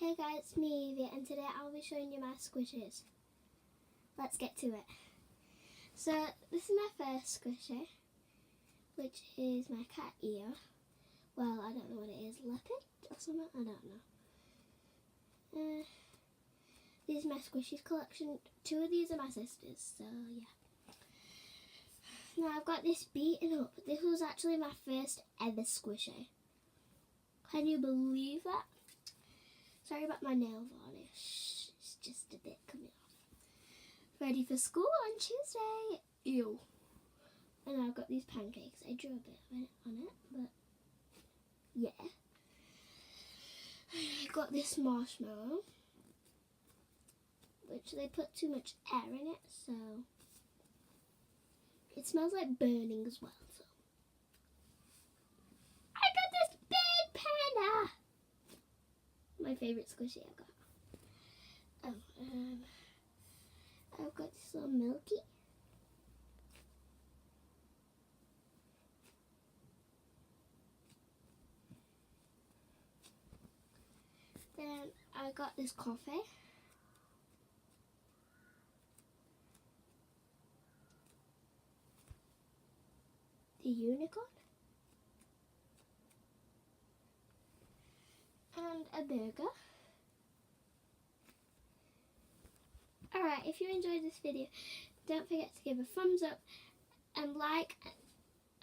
Hey guys, it's me Evie, and today I'll be showing you my squishes. Let's get to it. So this is my first squishy, which is my cat ear. Well, I don't know what it is, leopard or something, I don't know. This is my squishies collection. 2 of these are my sisters, so yeah. Now I've got this beaten up. This was actually my first ever squishy. Can you believe that? Sorry about my nail varnish. It's just a bit coming off. Ready for school on Tuesday. Ew. And I've got these pancakes. I drew a bit of it on it, but yeah. I got this marshmallow, which they put too much air in it, so it smells like burning as well. So I got this big panda. My favourite squishy I got. I've got this little Milky. Then I got this coffee. The unicorn. And a burger. Alright, if you enjoyed this video, don't forget to give a thumbs up and like.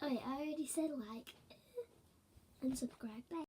Oh wait, I already said like. And subscribe. Bye.